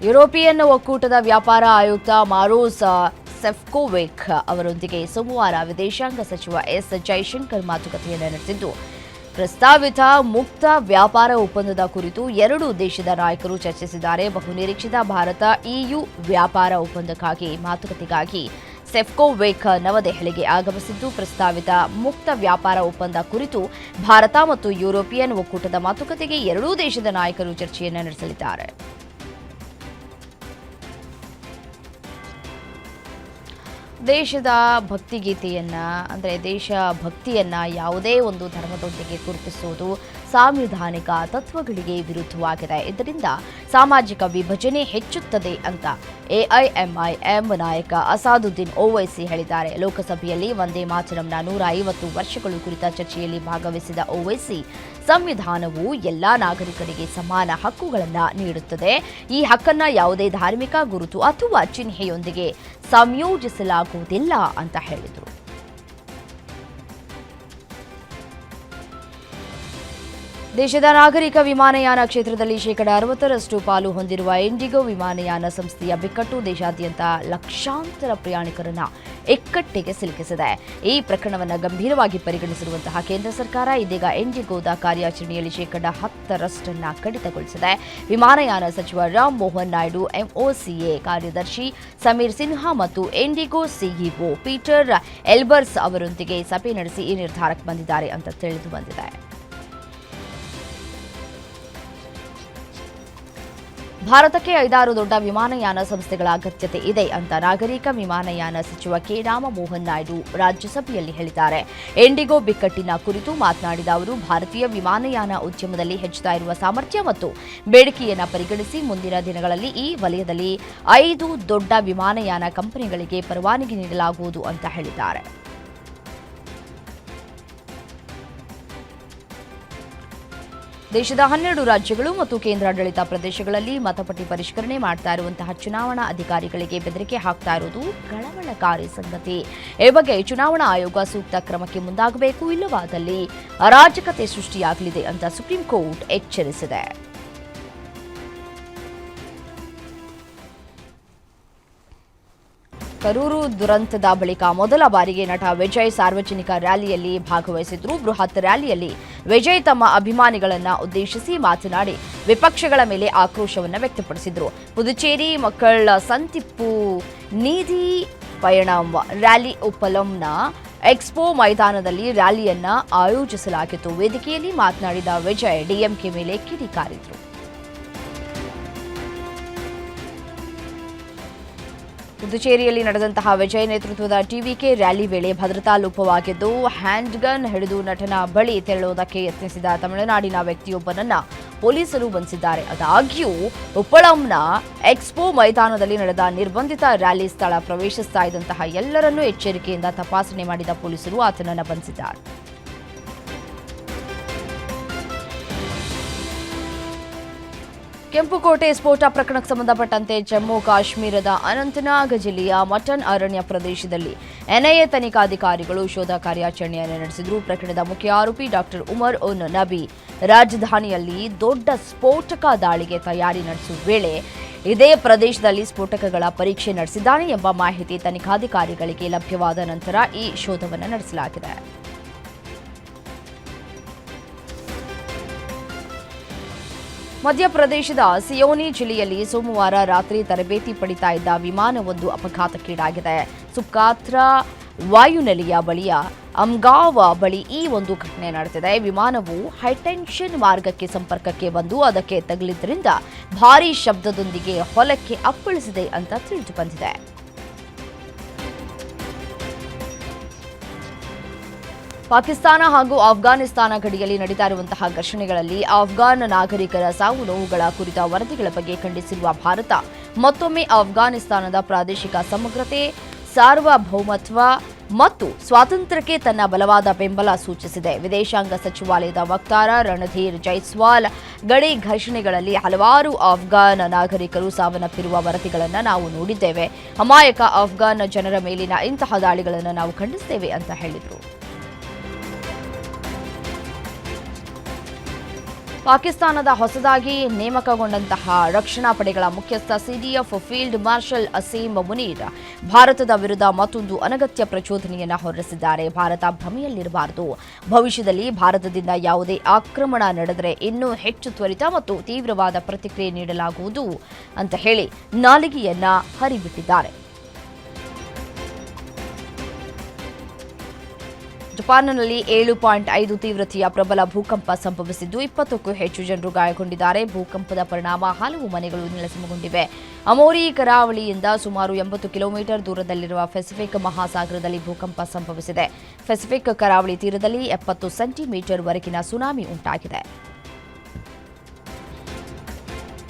European ಒಕ್ಕೂಟದ ವ್ಯಾಪಾರ ಆಯುಕ್ತ ಮಾರೋಸ್ ಸೆಫ್ಕೋವಿಕ್ ಅವರೊಂದಿಗೆ ಸೋಮವಾರ ವಿದೇಶಾಂಗ ಸಚಿವ ಎಸ್ ಜೈಶಂಕರ್ ಮಾತುಕತೆಯನ್ನು ನಡೆಸಿದ್ದು, ಪ್ರಸ್ತಾವಿತ ಮುಕ್ತ ವ್ಯಾಪಾರ ಒಪ್ಪಂದದ ಕುರಿತು ಎರಡೂ ದೇಶದ ನಾಯಕರು ಚರ್ಚಿಸಿದ್ದಾರೆ. ಬಹುನಿರೀಕ್ಷಿತ ಭಾರತ-EU ವ್ಯಾಪಾರ ಒಪ್ಪಂದಕ್ಕಾಗಿ ಮಾತುಕತೆಗಾಗಿ ಸೆಫ್ಕೋವಿಕ್ ನವದೆಹಲಿಗೆ ಆಗಮಿಸಿದ್ದು, ಪ್ರಸ್ತಾವಿತ ಮುಕ್ತ ವ್ಯಾಪಾರ ಒಪ್ಪಂದ ಕುರಿತು ಭಾರತ ಮತ್ತು ಯುರೋಪಿಯನ್ ಒಕ್ಕೂಟದ ಮಾತುಕತೆಗೆ ಎರಡೂ ದೇಶದ ನಾಯಕರು ಚರ್ಚೆಯನ್ನು ನಡೆಸಲಿದ್ದಾರೆ. ದೇಶದ ಭಕ್ತಿಗೀತೆಯನ್ನ ದೇಶ ಭಕ್ತಿಯನ್ನ ಯಾವುದೇ ಒಂದು ಧರ್ಮದೊಂದಿಗೆ ಗುರುತಿಸುವುದು ಸಾಂವಿಧಾನಿಕ ತತ್ವಗಳಿಗೆ ವಿರುದ್ಧವಾಗಿದೆ. ಇದರಿಂದ ಸಾಮಾಜಿಕ ವಿಭಜನೆ ಹೆಚ್ಚುತ್ತದೆ ಅಂತ ಎಐಎಂಐಎಂ ನಾಯಕ ಅಸಾದುದ್ದೀನ್ ಓವೈಸಿ ಹೇಳಿದ್ದಾರೆ. ಲೋಕಸಭೆಯಲ್ಲಿ ವಂದೇ ಮಾತರಂನ 150 ವರ್ಷಗಳು ಕುರಿತ ಚರ್ಚೆಯಲ್ಲಿ ಭಾಗವಹಿಸಿದ ಓವೈಸಿ, ಸಂವಿಧಾನವು ಎಲ್ಲಾ ನಾಗರಿಕರಿಗೆ ಸಮಾನ ಹಕ್ಕುಗಳನ್ನು ನೀಡುತ್ತದೆ. ಈ ಹಕ್ಕನ್ನ ಯಾವುದೇ ಧಾರ್ಮಿಕ ಗುರುತು ಅಥವಾ ಚಿಹ್ನೆಯೊಂದಿಗೆ ಸಂಯೋಜಿಸಲಾಗುವುದಿಲ್ಲ ಅಂತ ಹೇಳಿದರು. ದೇಶದ ನಾಗರಿಕ ವಿಮಾನಯಾನ ಕ್ಷೇತ್ರದಲ್ಲಿ ಶೇಕಡ 60ರಷ್ಟು ಪಾಲು ಹೊಂದಿರುವ ಇಂಡಿಗೋ ವಿಮಾನಯಾನ ಸಂಸ್ಥೆಯ ಬಿಕ್ಕಟ್ಟು ದೇಶಾದ್ಯಂತ ಲಕ್ಷಾಂತರ ಪ್ರಯಾಣಿಕರನ್ನ ಇಕ್ಕಟ್ಟಿಗೆ ಸಿಲುಕಿಸಿದೆ. ಈ ಪ್ರಕರಣವನ್ನು ಗಂಭೀರವಾಗಿ ಪರಿಗಣಿಸಿರುವಂತಹ ಕೇಂದ್ರ ಸರ್ಕಾರ ಇದೀಗ ಇಂಡಿಗೋದ ಕಾರ್ಯಾಚರಣೆಯಲ್ಲಿ ಶೇಕಡ 10ರಷ್ಟನ್ನು ಕಡಿತಗೊಳಿಸಿದೆ. ವಿಮಾನಯಾನ ಸಚಿವ ರಾಮ್ ಮೋಹನ್ ನಾಯ್ಡು, ಎಂಒಸಿಎ ಕಾರ್ಯದರ್ಶಿ ಸಮೀರ್ ಸಿನ್ಹಾ ಮತ್ತು ಇಂಡಿಗೋ ಸಿಇಒ ಪೀಟರ್ ಎಲ್ಬರ್ಸ್ ಅವರೊಂದಿಗೆ ಸಭೆ ನಡೆಸಿ ಈ ನಿರ್ಧಾರಕ್ಕೆ ಬಂದಿದ್ದಾರೆ ಅಂತ ತಿಳಿದು ಬಂದಿದೆ. ಭಾರತಕ್ಕೆ 5 ದೊಡ್ಡ ವಿಮಾನಯಾನ ಸಂಸ್ಥೆಗಳ ಅಗತ್ಯತೆ ಇದೆ ಅಂತ ನಾಗರಿಕ ವಿಮಾನಯಾನ ಸಚಿವ ಕೆ ರಾಮಮೋಹನ್ ನಾಯ್ಡು ರಾಜ್ಯಸಭೆಯಲ್ಲಿ ಹೇಳಿದ್ದಾರೆ. ಇಂಡಿಗೋ ಬಿಕ್ಕಟ್ಟಿನ ಕುರಿತು ಮಾತನಾಡಿದ ಅವರು, ಭಾರತೀಯ ವಿಮಾನಯಾನ ಉದ್ಯಮದಲ್ಲಿ ಹೆಚ್ಚುತ್ತಾ ಇರುವ ಸಾಮರ್ಥ್ಯ ಮತ್ತು ಬೇಡಿಕೆಯನ್ನು ಪರಿಗಣಿಸಿ ಮುಂದಿನ ದಿನಗಳಲ್ಲಿ ಈ ವಲಯದಲ್ಲಿ 5 ದೊಡ್ಡ ವಿಮಾನಯಾನ ಕಂಪನಿಗಳಿಗೆ ಪರವಾನಗಿ ನೀಡಲಾಗುವುದು ಅಂತ ಹೇಳಿದ್ದಾರೆ. ದೇಶದ 12 ರಾಜ್ಯಗಳು ಮತ್ತು ಕೇಂದ್ರಾಡಳಿತ ಪ್ರದೇಶಗಳಲ್ಲಿ ಮತಪಟ್ಟಿ ಪರಿಷ್ಕರಣೆ ಮಾಡ್ತಾ ಇರುವಂತಹ ಚುನಾವಣಾ ಅಧಿಕಾರಿಗಳಿಗೆ ಬೆದರಿಕೆ ಹಾಕ್ತಾ ಇರುವುದು ಕಳವಳಕಾರಿ ಸಂಗತಿ. ಈ ಬಗ್ಗೆ ಚುನಾವಣಾ ಆಯೋಗ ಸೂಕ್ತ ಕ್ರಮಕ್ಕೆ ಮುಂದಾಗಬೇಕು, ಇಲ್ಲವಾದಲ್ಲಿ ಅರಾಜಕತೆ ಸೃಷ್ಟಿಯಾಗಲಿದೆ ಅಂತ ಸುಪ್ರೀಂ ಕೋರ್ಟ್ ಎಚ್ಚರಿಸಿದೆ. ಕರೂರು ದುರಂತದ ಬಳಿಕ ಮೊದಲ ಬಾರಿಗೆ ನಟ ವಿಜಯ್ ಸಾರ್ವಜನಿಕ ರ್ಯಾಲಿಯಲ್ಲಿ ಭಾಗವಹಿಸಿದ್ರು. ಬೃಹತ್ ರ್ಯಾಲಿಯಲ್ಲಿ ವಿಜಯ್ ತಮ್ಮ ಅಭಿಮಾನಿಗಳನ್ನ ಉದ್ದೇಶಿಸಿ ಮಾತನಾಡಿ ವಿಪಕ್ಷಗಳ ಮೇಲೆ ಆಕ್ರೋಶವನ್ನು ವ್ಯಕ್ತಪಡಿಸಿದ್ರು. ಪುದುಚೇರಿ ಮಕ್ಕಳ ಸಂತಿಪ್ಪು ನೀಧಿ ಪಯಣಂ ರ್ಯಾಲಿ ಉಪ್ಪಲಂನ ಎಕ್ಸ್ಪೋ ಮೈದಾನದಲ್ಲಿ ರ್ಯಾಲಿಯನ್ನ ಆಯೋಜಿಸಲಾಗಿತ್ತು. ವೇದಿಕೆಯಲ್ಲಿ ಮಾತನಾಡಿದ ವಿಜಯ್ ಡಿಎಂಕೆ ಮೇಲೆ ಕಿಡಿಕಾರಿದ್ರು. ಪುದುಚೇರಿಯಲ್ಲಿ ನಡೆದಂತಹ ವಿಜಯ್ ನೇತೃತ್ವದ ಟಿವಿಕೆ ರ್ಯಾಲಿ ವೇಳೆ ಭದ್ರತಾ ಲೋಪವಾಗಿದ್ದು, ಹ್ಯಾಂಡ್ ಗನ್ ಹಿಡಿದು ನಟನ ಬಳಿ ತೆರಳುವುದಕ್ಕೆ ಯತ್ನಿಸಿದ ತಮಿಳುನಾಡಿನ ವ್ಯಕ್ತಿಯೊಬ್ಬನನ್ನ ಪೊಲೀಸರು ಬಂಧಿಸಿದ್ದಾರೆ. ಆದಾಗ್ಯೂ ಉಪ್ಪಳಂನ ಎಕ್ಸ್ಪೋ ಮೈದಾನದಲ್ಲಿ ನಡೆದ ನಿರ್ಬಂಧಿತ ರ್ಯಾಲಿ ಸ್ಥಳ ಪ್ರವೇಶಿಸ್ತಾ ಇದ್ದಂತಹ ಎಲ್ಲರನ್ನೂ ಎಚ್ಚರಿಕೆಯಿಂದ ತಪಾಸಣೆ ಮಾಡಿದ ಪೊಲೀಸರು ಆತನನ್ನು ಬಂಧಿಸಿದ್ದಾರೆ. ಕೆಂಪುಕೋಟೆ ಸ್ಫೋಟ ಪ್ರಕರಣಕ್ಕೆ ಸಂಬಂಧಪಟ್ಟಂತೆ ಜಮ್ಮು ಕಾಶ್ಮೀರದ ಅನಂತನಾಗ್ ಜಿಲ್ಲೆಯ ಮಟನ್ ಅರಣ್ಯ ಪ್ರದೇಶದಲ್ಲಿ ಎನ್ಐಎ ತನಿಖಾಧಿಕಾರಿಗಳು ಶೋಧ ಕಾರ್ಯಾಚರಣೆಯನ್ನು ನಡೆಸಿದರು. ಪ್ರಕರಣದ ಮುಖ್ಯ ಆರೋಪಿ ಡಾಕ್ಟರ್ ಉಮರ್ ಉನ್ ನಬಿ ರಾಜಧಾನಿಯಲ್ಲಿ ದೊಡ್ಡ ಸ್ಫೋಟಕ ದಾಳಿಗೆ ತಯಾರಿ ನಡೆಸುವ ವೇಳೆ ಇದೇ ಪ್ರದೇಶದಲ್ಲಿ ಸ್ಫೋಟಕಗಳ ಪರೀಕ್ಷೆ ನಡೆಸಿದ್ದಾನೆ ಎಂಬ ಮಾಹಿತಿ ತನಿಖಾಧಿಕಾರಿಗಳಿಗೆ ಲಭ್ಯವಾದ ನಂತರ ಈ ಶೋಧವನ್ನು ನಡೆಸಲಾಗಿದೆ. ಮಧ್ಯಪ್ರದೇಶದ ಸಿಯೋನಿ ಜಿಲ್ಲೆಯಲ್ಲಿ ಸೋಮವಾರ ರಾತ್ರಿ ತರಬೇತಿ ಪಡಿತಾ ಇದ್ದ ವಿಮಾನವೊಂದು ಅಪಘಾತಕ್ಕೀಡಾಗಿದೆ. ಸುಕಾತ್ರಾ ವಾಯುನೆಲೆಯ ಬಳಿಯ ಅಮ್ಗಾವ್ ಬಳಿ ಈ ಒಂದು ಘಟನೆ ನಡೆದಿದೆ. ವಿಮಾನವು ಹೈಟೆನ್ಷನ್ ಮಾರ್ಗಕ್ಕೆ ಸಂಪರ್ಕಕ್ಕೆ ಬಂದು ಅದಕ್ಕೆ ತಗುಲಿದ್ರಿಂದ ಭಾರೀ ಶಬ್ದದೊಂದಿಗೆ ಹೊಲಕ್ಕೆ ಅಪ್ಪಳಿಸಿದೆ ಅಂತ ತಿಳಿದು ಬಂದಿದೆ. ಪಾಕಿಸ್ತಾನ ಹಾಗೂ ಆಫ್ಘಾನಿಸ್ತಾನ ಗಡಿಯಲ್ಲಿ ನಡೀತಾ ಇರುವಂತಹ ಘರ್ಷಣೆಗಳಲ್ಲಿ ಅಫ್ಘಾನ್ ನಾಗರಿಕರ ಸಾವು ನೋವುಗಳ ಕುರಿತ ವರದಿಗಳ ಬಗ್ಗೆ ಖಂಡಿಸಿರುವ ಭಾರತ ಮತ್ತೊಮ್ಮೆ ಆಫ್ಘಾನಿಸ್ತಾನದ ಪ್ರಾದೇಶಿಕ ಸಮಗ್ರತೆ, ಸಾರ್ವಭೌಮತ್ವ ಮತ್ತು ಸ್ವಾತಂತ್ರ್ಯಕ್ಕೆ ತನ್ನ ಬಲವಾದ ಬೆಂಬಲ ಸೂಚಿಸಿದೆ. ವಿದೇಶಾಂಗ ಸಚಿವಾಲಯದ ವಕ್ತಾರ ರಣಧೀರ್ ಜೈಸ್ವಾಲ್, ಗಡಿ ಘರ್ಷಣೆಗಳಲ್ಲಿ ಹಲವಾರು ಅಫ್ಘಾನ್ ನಾಗರಿಕರು ಸಾವನ್ನಪ್ಪಿರುವ ವರದಿಗಳನ್ನು ನಾವು ನೋಡಿದ್ದೇವೆ. ಅಮಾಯಕ ಅಫ್ಘಾನ್ ಜನರ ಮೇಲಿನ ಇಂತಹ ದಾಳಿಗಳನ್ನು ನಾವು ಖಂಡಿಸುತ್ತೇವೆ ಅಂತ ಹೇಳಿದರು. ಪಾಕಿಸ್ತಾನದ ಹೊಸದಾಗಿ ನೇಮಕಗೊಂಡಂತಹ ರಕ್ಷಣಾ ಪಡೆಗಳ ಮುಖ್ಯಸ್ಥ CDF field marshal Asim Munir ಭಾರತದ ವಿರುದ್ಧ ಮತ್ತೊಂದು ಅನಗತ್ಯ ಪ್ರಚೋದನೆಯನ್ನು ಹೊರಡಿಸಿದ್ದಾರೆ. ಭಾರತ ಭ್ರಮೆಯಲ್ಲಿರಬಾರದು. ಭವಿಷ್ಯದಲ್ಲಿ ಭಾರತದಿಂದ ಯಾವುದೇ ಆಕ್ರಮಣ ನಡೆದರೆ ಇನ್ನೂ ಹೆಚ್ಚು ತ್ವರಿತ ಮತ್ತು ತೀವ್ರವಾದ ಪ್ರತಿಕ್ರಿಯೆ ನೀಡಲಾಗುವುದು ಅಂತ ಹೇಳಿ ನಾಲಿಗೆಯನ್ನ ಹರಿಬಿಟ್ಟಿದ್ದಾರೆ. ಜಪಾನ್ನಲ್ಲಿ 7.5 ತೀವ್ರತೆಯ ಪ್ರಬಲ ಭೂಕಂಪ ಸಂಭವಿಸಿದ್ದು 20ಕ್ಕೂ ಹೆಚ್ಚು ಜನರು ಗಾಯಗೊಂಡಿದ್ದಾರೆ. ಭೂಕಂಪದ ಪರಿಣಾಮ ಹಲವು ಮನೆಗಳು ನೆಲಸಮಗೊಂಡಿವೆ. ಅಮೋರಿ ಕರಾವಳಿಯಿಂದ ಸುಮಾರು 80 ಕಿಲೋಮೀಟರ್ ದೂರದಲ್ಲಿರುವ ಪೆಸಿಫಿಕ್ ಮಹಾಸಾಗರದಲ್ಲಿ ಭೂಕಂಪ ಸಂಭವಿಸಿದೆ. ಪೆಸಿಫಿಕ್ ಕರಾವಳಿ ತೀರದಲ್ಲಿ 70 ಸೆಂಟಿಮೀಟರ್ ವರೆಗಿನ ಸುನಾಮಿ ಉಂಟಾಗಿದೆ.